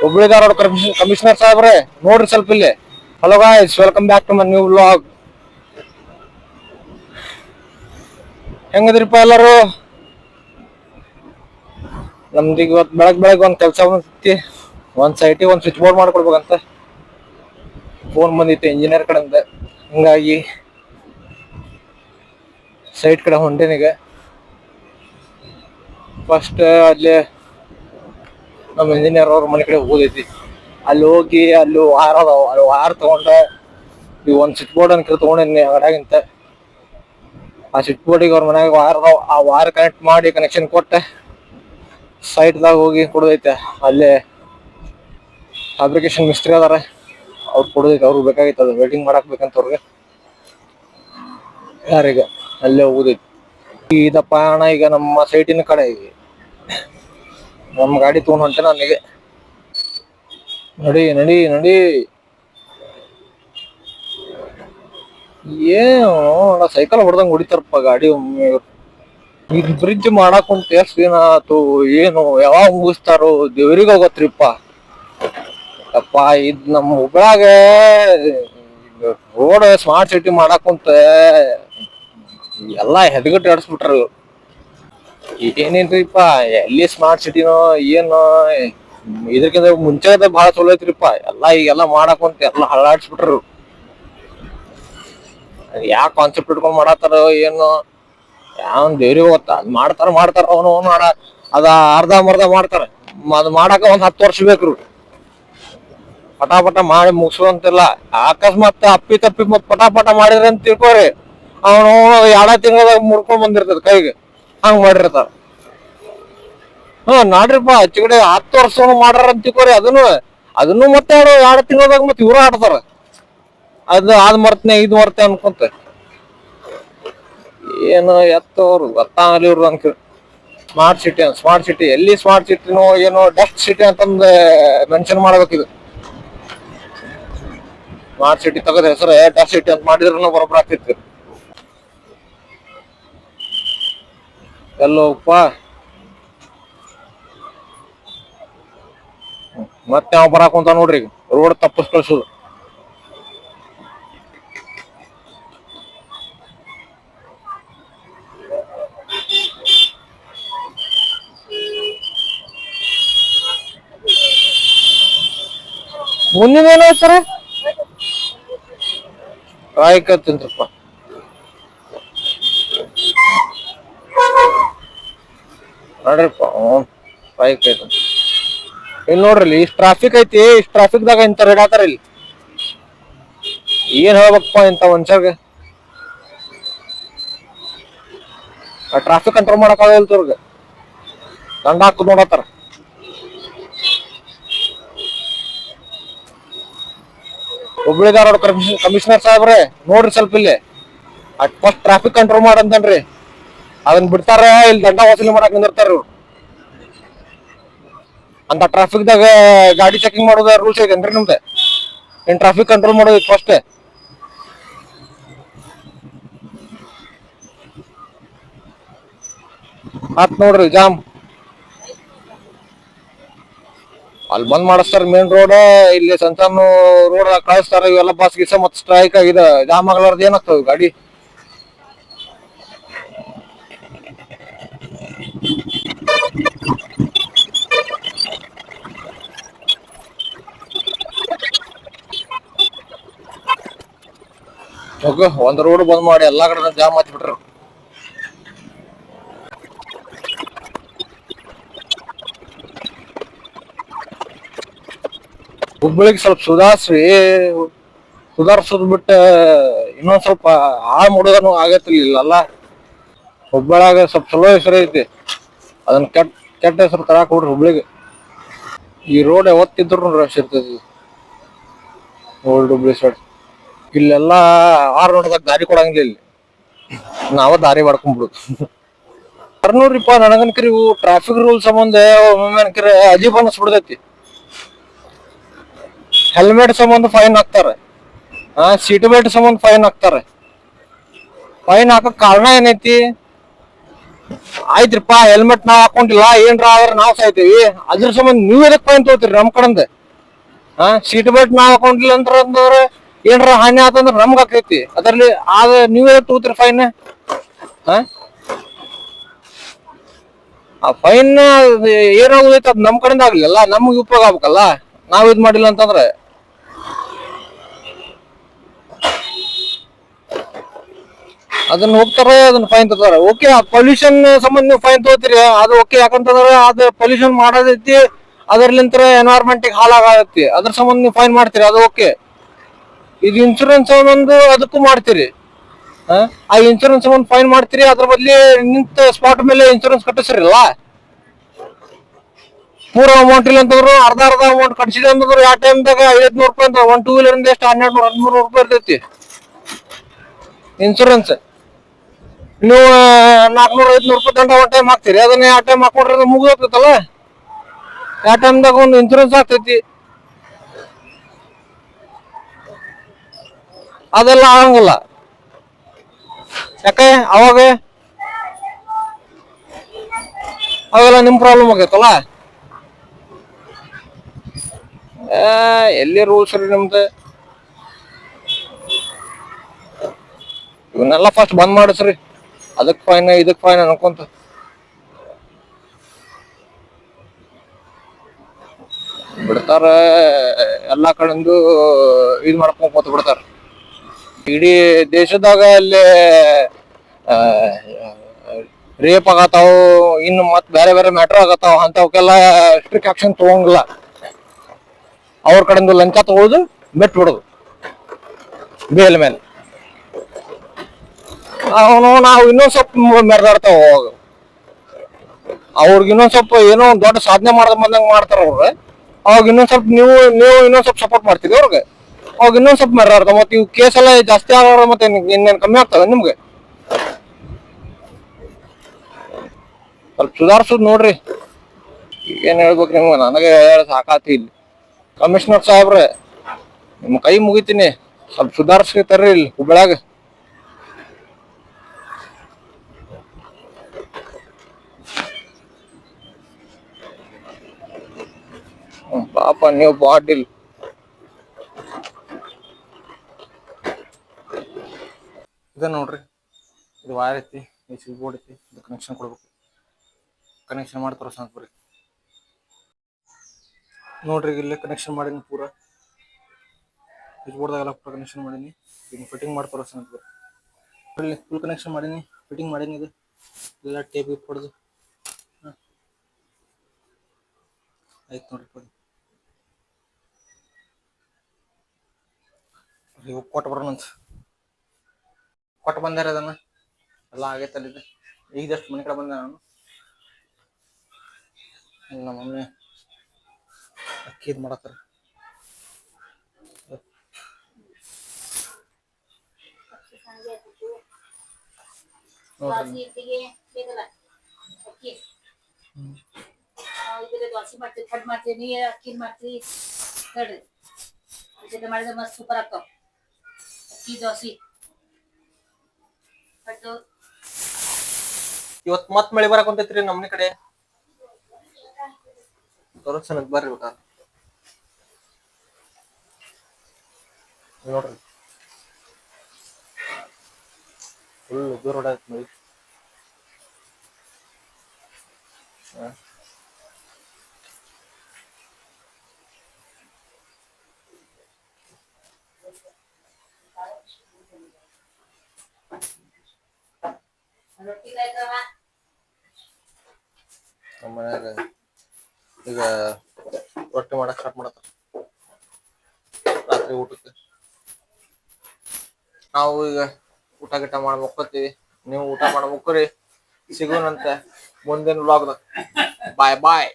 Hubli Dharwad commissioner ಸಾಹೇಬ್ರೆ ನೋಡ್ರಿ ಸ್ವಲ್ಪ ಇಲ್ಲಿ. Hello guys, welcome back to my new vlog. ಹೆಂಗದ್ರಿಪ್ಪ ಎಲ್ಲರೂ? ನಮ್ದೀಗ ಇವತ್ತು ಬೆಳಗ್ಗೆ ಒಂದ್ ಕೆಲಸ ಬಂದೈತಿ. ಒಂದ್ ಸೈಟಿಗೆ ಒಂದ್ ಸ್ವಿಚ್ ಬೋರ್ಡ್ ಮಾಡ್ಕೊಡ್ಬೇಕಂತ ಫೋನ್ ಬಂದಿತ್ತು ಇಂಜಿನಿಯರ್ ಕಡೆಯಿಂದ. ಹಿಂಗಾಗಿ ಸೈಟ್ ಕಡೆ ಹೊಂಟೇನೀಗ. ಫಸ್ಟ್ ಅಲ್ಲಿ ನಮ್ಮ ಇಂಜಿನಿಯರ್ ಅವ್ರ ಮನೆ ಕಡೆ ಹೋಗೈತಿ. ಅಲ್ಲಿ ಹೋಗಿ ಅಲ್ಲಿ ವಾರ ಅದಾವ, ಅಲ್ಲಿ ವಾರ ತಗೊಂಡ ಈ ಒಂದ್ ಸ್ವಿಚ್ ಬೋರ್ಡ್ ಅನ್ ತಗೊಂಡೇನಿ ಅಂಗಡ್ಯಾಗಿಂತ. ಆ ಸ್ವಿಚ್ ಬೋರ್ಡಿಗೆ ಅವ್ರ ಮನ್ಯಾಗ ವಾರ ಅದಾವ, ಆ ವಾರ ಕನೆಕ್ಟ್ ಮಾಡಿ ಕನೆಕ್ಷನ್ ಕೊಟ್ಟ ಸೈಟ್ದಾಗ ಹೋಗಿ ಕೊಡೋದೈತೆ. ಅಲ್ಲೇ ಫ್ಯಾಬ್ರಿಕೇಶನ್ ಮಿಸ್ತ್ರಿ ಅದಾರ, ಅವ್ರು ಕೊಡೋದೈತೆ. ಅವ್ರಿಗೆ ಬೇಕಾಗಿತ್ತು, ಅದು ವೆಲ್ಡಿಂಗ್ ಮಾಡಕ್ ಬೇಕಂತ ಅವ್ರಿಗೆ. ಯಾರೀಗ ಅಲ್ಲೇ ಹೋಗುದೈತಿ. ಇದಪ್ಪ ಅಣ್ಣ, ಈಗ ನಮ್ಮ ಸೈಟಿನ ಕಡೆ ನಮ್ಮ ಗಾಡಿ ತಗೊಂಡ್ ಹೊಂಟೆ ನನಗೆ. ನಡಿ ನಡಿ ನಡಿ. ಏನು ಸೈಕಲ್ ಹೊಡೆದಂಗ್ ಹೊಡಿತಾರಪ್ಪ ಗಾಡಿ ಒಮ್ಮೆ. ಈಗ ಬ್ರಿಡ್ಜ್ ಮಾಡಕ್ ಕುಂತ ಎಷ್ಟ್ ದಿನ ಆತು, ಏನು ಯಾವಾಗ ಮುಗಿಸ್ತಾರೋ ದೇವ್ರಿಗ ಹೋಗತ್ರಿಪ್ಪ. ಅಪ್ಪ ಇದ್ ನಮ್ಮ ಹುಬ್ಳ್ಯಾಗ ರೋಡ್ ಸ್ಮಾರ್ಟ್ ಸಿಟಿ ಮಾಡಕ್ ಕುಂತ ಎಲ್ಲಾ ಹೆದಗಟ್ಟಿ ಆಡಿಸ್ಬಿಟ್ರು. ಏನೇನ್ರಿಪ್ಪ, ಎಲ್ಲಿ ಸ್ಮಾರ್ಟ್ ಸಿಟಿನೋ ಏನೋ, ಇದಕ್ಕಿಂತ ಮುಂಚೆ ಬಹಳ ಚಲೋ ಐತ್ರಿಪ್ಪ. ಎಲ್ಲಾ ಈಗೆಲ್ಲಾ ಮಾಡಕ್ ಕುಂತ ಎಲ್ಲಾ ಹಳ್ಳಾಡ್ಸ್ಬಿಟ್ರು. ಯಾವ ಕಾನ್ಸೆಪ್ಟ್ ಇಟ್ಕೊಂಡ್ ಮಾಡತ್ತಾರ ಏನು, ಯಾವನ್ ದೇವ್ರಿಗೆ ಗೊತ್ತ. ಅದ್ ಮಾಡ್ತಾರ ಅವನು ಅದ ಅರ್ಧ ಮರ್ಧ ಮಾಡ್ತಾರ. ಅದ್ ಮಾಡಾಕ ಒಂದ್ 10 ವರ್ಷ ಬೇಕ್ರು. ಪಟ ಮಾಡಿ ಮುಗಿಸುವಂತಿಲ್ಲ. ಅಕಸ್ಮಾತ್ ಅಪ್ಪಿ ತಪ್ಪಿ ಮತ್ ಪಟ ಮಾಡಿದ್ರಿ ಅಂತ ತಿಳ್ಕೊರಿ, ಅವನು 2 ತಿಂಗಳದಾಗ ಮುರ್ಕೊಂಡ್ ಬಂದಿರ್ತದ ಕೈಗೆ. ಹಂಗ ಮಾಡಿರ್ತಾರ. ನಾಡ್ರಿಪ್ಪ ಹೆಚ್ಚು ಕಡೆ 10 ವರ್ಷ ಮಾಡ್ಯಾರ ಅಂತ ತಿಳ್ಕೊರಿ. ಅದನ್ನು ಮತ್ತೆ 2 ತಿಂಗಳದಾಗ ಮತ್ತೆ ಇವ್ರ ಆಡ್ತಾರ. ಅದ್ ಮರ್ತನೆ ಇದ್ ಮರ್ತೆ ಅನ್ಕೊಂತ ಏನು ಎತ್ತವ್ರು ಗೊತ್ತಾಗಲಿ ಇವ್ರು ಅನ್ಕ. ಸ್ಮಾರ್ಟ್ ಸಿಟಿ ಎಲ್ಲಿ ಸ್ಮಾರ್ಟ್ ಸಿಟಿನೋ ಏನೋ, ಡಸ್ಟ್ ಸಿಟಿ ಅಂತಂದ ಮೆನ್ಷನ್ ಮಾಡ್ಬೇಕಿದು. ಸ್ಮಾರ್ಟ್ ಸಿಟಿ ತಗದ ಹೆಸರು ಡಸ್ಟ್ ಸಿಟಿ ಅಂತ ಮಾಡಿದ್ರು ಬರೋಬ್ಬರ ಆಗ್ತಿತ್ತು. ಎಲ್ಲೋಪ್ಪ ಮತ್ತೆ ನಾವು ಬರಾಕ್ ಕುಂತ ನೋಡ್ರಿ, ರೋಡ್ ತಪ್ಪಿಸ್ ಕಳ್ಸುದು. ಮುಂದಿನ ಏನ್ ಹೇಳ್ತಾರ ಕಾಯ್ಕತ್ತಿಂತಪ್ಪ. ನೋಡ್ರಿಪ್ಪ ಕಾಯ್ಕ ಇಲ್ಲಿ ನೋಡ್ರಿ, ಇಷ್ಟ್ ಟ್ರಾಫಿಕ್ ಐತಿ. ಇಷ್ಟ್ ಟ್ರಾಫಿಕ್ ದಾಗ ಇಂತ ರೆಡಾತಾರ. ಇಲ್ಲಿ ಏನ್ ಹೇಳ್ಬೇಕಪ್ಪ ಇಂತ ಮನುಷ್ಯರ್ಗ. ಟ್ರಾಫಿಕ್ ಕಂಟ್ರೋಲ್ ಮಾಡಕ್ ಆಗಲ್ತವ್ರಿಗೆ, ದಂಡ ಹಾಕುದ್ ನೋಡತ್ತಾರ. ಹುಬ್ಳಿ ಧಾರವಾಡ ಕಮಿಷನರ್ ಸಾಹೇಬ್ರೆ ನೋಡ್ರಿ ಸ್ವಲ್ಪ ಇಲ್ಲಿ. ಫಸ್ಟ್ ಟ್ರಾಫಿಕ್ ಕಂಟ್ರೋಲ್ ಮಾಡಂತನ್ರಿ, ಅದನ್ನ ಬಿಡ್ತಾರ ಇಲ್ಲಿ ದಂಡ ವಸೂಲಿ ಮಾಡಕ್ ನಿಂದಿರ್ತಾರ. ಅಂತ ಟ್ರಾಫಿಕ್ ದಾಗ ಗಾಡಿ ಚೆಕಿಂಗ್ ಮಾಡೋದ ರೂಲ್ಸ್ ಐತೇನ್ರಿ ನಿಮ್ದೆ? ಏನ್ ಟ್ರಾಫಿಕ್ ಕಂಟ್ರೋಲ್ ಮಾಡೋದು ಫಸ್ಟ್ ಆತ್ ನೋಡ್ರಿ ಜಾಮ್. ಅಲ್ಲಿ ಬಂದ್ ಮಾಡಿಸ್ತಾರ ಮೇನ್ ರೋಡ್. ಇಲ್ಲಿ ಸಣ್ಣ ರೋಡ್ ಕಳಿಸ್ತಾರ. ಇವೆಲ್ಲ ಬಸ್ ಗಿಸ ಮತ್ ಸ್ಟ್ರೈಕ್ ಆಗಿದೆ, ಜಾಮ್ ಆಗ್ಲಾರ್ದ ಏನಾಗ್ತದ ಗಾಡಿ. ಒಂದ್ ರೋಡ್ ಬಂದ್ ಮಾಡಿ ಎಲ್ಲಾ ಕಡೆ ಜಾಮ್ ಹಚ್ಚಿ ಬಿಟ್ರು. ಹುಬ್ಬಳ್ಳಿಗೆ ಸ್ವಲ್ಪ ಸುಧಾರ್ಸೋದ್ ಬಿಟ್ಟ ಇನ್ನೊಂದ್ ಸ್ವಲ್ಪ ಹಾಳು ಮಾಡೋದನ್ನು ಆಗತ್ತಿಲ್ಲ ಇಲ್ಲಲ್ಲ. ಹುಬ್ಬಳ್ಳಿಯಾಗ ಸ್ವಲ್ಪ ಚಲೋ ಹೆಸರು ಐತಿ, ಅದನ್ನ ಕೆಟ್ಟ ಹೆಸರು ತರಾಕ್ ಹೋಗ್ರಿ ಹುಬ್ಳಿಗೆ. ಈ ರೋಡ್ ಯಾವತ್ತಿದ್ರು ರಶ್ ಇರ್ತೈತಿ. ಓಲ್ಡ್ ಹುಬ್ಳಿ ಸೈಡ್ ಇಲ್ಲೆಲ್ಲಾ 6 ರೋಡ್ದಾಗ ದಾರಿ ಕೊಡಂಗಿಲ್ಲ. ಇಲ್ಲಿ ನಾವ ದಾರಿ ಮಾಡ್ಕೊಂಡ್ಬಿಡುದು. ನೋಡ್ರಿಪ್ಪ, ನನಗನ್ಕರಿ ಇವು ಟ್ರಾಫಿಕ್ ರೂಲ್ ಸಂಬಂಧ ಒಮ್ಮೊಮ್ಮೆ ಅನ್ಕರಿ ಅಜೀಬ್ ಅನಿಸ್ಬಿಡ್ತೈತಿ. ಹೆಲ್ಮೆಟ್ ಸಂಬಂಧ ಫೈನ್ ಹಾಕ್ತಾರೆ, ಸೀಟ್ ಬೆಲ್ಟ್ ಸಂಬಂಧ ಫೈನ್ ಹಾಕ್ತಾರೆ. ಫೈನ್ ಹಾಕಕ್ ಕಾರಣ ಏನೈತಿ? ಆಯ್ತ್ರಿಪ್ಪ ಹೆಲ್ಮೆಟ್ ನಾವ್ ಹಾಕೊಂಡಿಲ್ಲ ಏನ್ರ ಆದ್ರೆ ನಾವ್ ಸಾಯ್ತೀವಿ, ಅದ್ರ ಸಂಬಂಧ ನೀವ್ ಎದಕ್ ಫೈನ್ ತಗೋತೀರಿ ನಮ್ ಕಡೆಂದ? ಸೀಟ್ ಬೆಲ್ಟ್ ನಾವ್ ಹಾಕೊಂಡಿಲ್ಲ ಅಂತಂದ್ರೆ ಏನ್ರ ಹಾನಿ ಆತಂದ್ರ ನಮ್ಗ ಆಕೈತಿ, ಅದ್ರಲ್ಲಿ ಆದ ನೀವ್ ಎದಕ್ ತಗೋತೀರಿ ಫೈನ್? ಆ ಫೈನ್ ಏನಾಗುದೈತಿ ಅದ್ ನಮ್ ಕಡೆಯಿಂದ ಆಗ್ಲಿಲ್ಲ, ನಮ್ಗೆ ಉಪಯೋಗ ಆಗ್ಬೇಕಲ್ಲ ನಾವ್ ಇದ್ ಮಾಡಿಲ್ಲ ಅಂತಂದ್ರೆ. ಅದನ್ನ ಹೋಗ್ತಾರೆ, ಅದನ್ನ ಫೈನ್ ತಗೋತಾರೆ. ಓಕೆ, ಪೊಲ್ಯೂಷನ್ ಸಂಬಂಧ ನೀವು ಫೈನ್ ತಗೋತೀರಿ, ಅದು ಓಕೆ. ಯಾಕಂತಂದ್ರೆ ಅದು ಪೊಲ್ಯೂಷನ್ ಮಾಡೋದೈತಿ, ಅದರ್ಲಿಂತ ಎನ್ವೈರ್ಮೆಂಟ್ ಹಾಳಾಗತಿ, ಅದ್ರ ಸಂಬಂಧ ನೀವು ಫೈನ್ ಮಾಡ್ತೀರಿ, ಅದು ಓಕೆ. ಇದು ಇನ್ಶೂರೆನ್ಸ್ ಒಂದು ಅದಕ್ಕೂ ಮಾಡ್ತೀರಿ. ಆ ಇನ್ಶೂರೆನ್ಸ್ ಒಂದು ಫೈನ್ ಮಾಡ್ತೀರಿ, ಅದ್ರ ಬದ್ಲಿ ನಿಂತ ಸ್ಪಾಟ್ ಮೇಲೆ ಇನ್ಶೂರೆನ್ಸ್ ಕಟ್ಟಿಸ್ರಲ್ಲ. ಪೂರ ಅಮೌಂಟ್ ಇಲ್ಲ ಅಂತಂದ್ರು ಅರ್ಧ ಅಮೌಂಟ್ ಕಟ್ಸಿದೆ ಅಂತಂದ್ರು ಯಾವ ಟೈಮ್ದಾಗ 500 ರೂಪಾಯಿ ಅಂತ ಒಂದ್ 2 ವೀಲರ್ ಎಷ್ಟು 1200 ರೂಪಾಯಿ ಇರ್ತೈತಿ ಇನ್ಶೂರೆನ್ಸ್. ನೀವು 400-500 ರೂಪಾಯಿ ದಂಡ ಒನ್ ಟೈಮ್ ಹಾಕ್ತೀರಿ, ಅದನ್ನ ಯಾವ ಟೈಮ್ ಹಾಕೊಂಡ್ರೆ ಮುಗಿದೋಗ್ತೈತಲ್ಲ. ಯಾವ ಟೈಮ್ದಾಗ ಒಂದು ಇನ್ಶೂರೆನ್ಸ್ ಆಗ್ತೈತಿ, ಅದೆಲ್ಲ ಆಗಂಗಿಲ್ಲ. ಯಾಕೆ ಅವೆಲ್ಲ ನಿಮ್ ಪ್ರಾಬ್ಲಮ್ ಆಗೈತಲ್ಲ. ಎಲ್ಲಿ ರೂಲ್ಸ್ ರೀ ನಿಮ್ದು? ಇವನ್ನೆಲ್ಲ ಫಸ್ಟ್ ಬಂದ್ ಮಾಡಿಸ್ರಿ, ಅದಕ್ ಫೈನ್ ಇದಕ್ ಫೈನ್ ಅನ್ಕೊಂತ. ಬಿಡ್ತಾರ, ಎಲ್ಲಾ ಕಡೆಂದು ಇದ್ ಮಾಡ್ಕೊಂಡ್ ಕೂತ್ ಬಿಡ್ತಾರ. ಇಡೀ ದೇಶದಾಗ ಅಲ್ಲಿ ರೇಪ್ ಆಗತ್ತಾವ, ಇನ್ನು ಮತ್ ಬೇರೆ ಬೇರೆ ಮ್ಯಾಟರ್ ಆಗತ್ತಾವ, ಅಂತವಕ್ಕೆಲ್ಲ ಸ್ಟ್ರಿಕ್ಟ್ ಆಕ್ಷನ್ ತಗೊಂಗಿಲ್ಲ. ಅವ್ರ ಕಡೆಂದು ಲಂಚ ತಗೊಳುದು, ಬಿಟ್ಟು ಬಿಡುದು ಬೇಲ್ ಮೇಲೆ. ನಾವು ಇನ್ನೊಂದ್ ಸ್ವಲ್ಪ ಮೆರೆದಾಡ್ತಾವ, ಅವ್ರಿಗೆ ಇನ್ನೊಂದ್ ಸ್ವಲ್ಪ ಏನೋ ಒಂದ್ ದೊಡ್ಡ ಸಾಧನೆ ಬಂದಂಗ ಮಾಡ್ತಾರ ಅವ್ರು. ಅವಾಗ ಇನ್ನೊಂದ್ ಸ್ವಲ್ಪ ನೀವು ಇನ್ನೊಂದ್ ಸ್ವಲ್ಪ ಸಪೋರ್ಟ್ ಮಾಡ್ತೀರಿ ಅವ್ರಿಗೆ, ಅವಾಗ ಇನ್ನೊಂದ್ ಸ್ವಲ್ಪ ಮೆರೆದಾಡ್ತಾವ. ಮತ್ತೆ ಇವ್ ಕೇಸ್ ಎಲ್ಲ ಜಾಸ್ತಿ ಆಗೋರ ಮತ್ತೆ ಇನ್ನೇನ್ ಕಮ್ಮಿ ಆಗ್ತವೆ ನಿಮ್ಗೆ? ಸ್ವಲ್ಪ ಸುಧಾರ್ಸುದ್ ನೋಡ್ರಿ. ಏನ್ ಹೇಳ್ಬೇಕು ನಿಮ್ಗೆ, ನನಗೆ ಸಾಕಾತಿ ಇಲ್ಲಿ. ಕಮಿಷನರ್ ಸಾಹೇಬ್ರೆ, ನಿಮ್ ಕೈ ಮುಗಿತೀನಿ, ಸ್ವಲ್ಪ ಸುಧಾರಿಸ್ತಾರ್ರಿ ಇಲ್ಲಿ ಹುಬ್ಬಳ್ಯಾಗ. ಪಾಪ ನೀವು ಬಾಡಿಲ್ ಇದ ನೋಡ್ರಿ, ಇದು ವೈರ್ ಐತಿ, ಈ ಸ್ವಿಚ್ ಬೋರ್ಡ್ ಐತಿ, ಇದು ಕನೆಕ್ಷನ್ ಕೊಡ್ಬೇಕು. ಕನೆಕ್ಷನ್ ಮಾಡಿ ತೋರಿಸ್ತಾನ ಬರ್ರಿ. ನೋಡ್ರಿ ಇಲ್ಲಿ ಕನೆಕ್ಷನ್ ಮಾಡೀನಿ, ಪೂರ ಸ್ವಿಚ್ ಬೋರ್ಡ್ದಾಗೆಲ್ಲ ಪೂರ ಕನೆಕ್ಷನ್ ಮಾಡೀನಿ. ಈಗ ಫಿಟ್ಟಿಂಗ್ ಮಾಡಿ ತೋರಿಸ್ತಾನ ಬರ್ರಿ. ಫುಲ್ ಕನೆಕ್ಷನ್ ಮಾಡೀನಿ, ಫಿಟ್ಟಿಂಗ್ ಮಾಡೀನಿ. ಇದು ಎಲ್ಲ ಟೇಪ್ ಹೊಡೆದು ಆಯ್ತು ನೋಡ್ರಿ. ಇವಾಗ ಕೊಟ್ಟು ಬರೋಣಂತ ಕೊಟ್ಟು ಬಂದಾರ, ಅದನ್ನ ಎಲ್ಲ ಆಗೈತಲ್ಲ. ಈಗ ಜಸ್ಟ್ ಮನೆ ಕಡೆ ಬಂದೆ ನಾನು. ನಮ್ಮ ಮಮ್ಮಿ ಅಕ್ಕಿ ಇದು ಮಾಡತ್ತಾರ. ದೋಸೆ ಮಾಡ್ತೀವಿ, ಕಟ್ ಮಾಡ್ತೀವಿ, ನೀ ಅಕ್ಕಿ ಮಾಡ್ತೀವಿ ಹೇಳ್ರಿ. ಜೊತೆ ಮಾಡಿದ್ರೆ ಮಸ್ತ್ ಸೂಪರ್ ಆಗ್ತಾವ ಅಕ್ಕಿ ದೋಸೆ. ಇವತ್ ಮತ್ ಮಳೆ ಬರಕ್ ಕುಂತೈತ್ರಿ ನಮ್ಮನೆ ಕಡೆ. ತೋರಿಸ್ತಾನ ಬರ್ರಿ. ನೋಡ್ರಿ, ಫುಲ್ ದೂರ ಹೊಡೈತ್ ಮಳಿ. ನಮ್ಮ ಮನ್ಯಾಗ ಈಗ ರೊಟ್ಟಿ ಮಾಡಕ್ ಸ್ಟಾರ್ಟ್ ಮಾಡತ್ತಾರ ರಾತ್ರಿ ಊಟಕ್ಕೆ. ನಾವು ಈಗ ಊಟ ಗಿಟ ಮಾಡಿ ಮುಕ್ಕೋತೀವಿ. ನೀವು ಊಟ ಮಾಡಿ ಮುಕ್ಕೋರಿ. ಸಿಗೋಣಂತೆ ಮುಂದಿನ ವ್ಲಾಗ್ದಾಗ. ಬಾಯ್ ಬಾಯ್.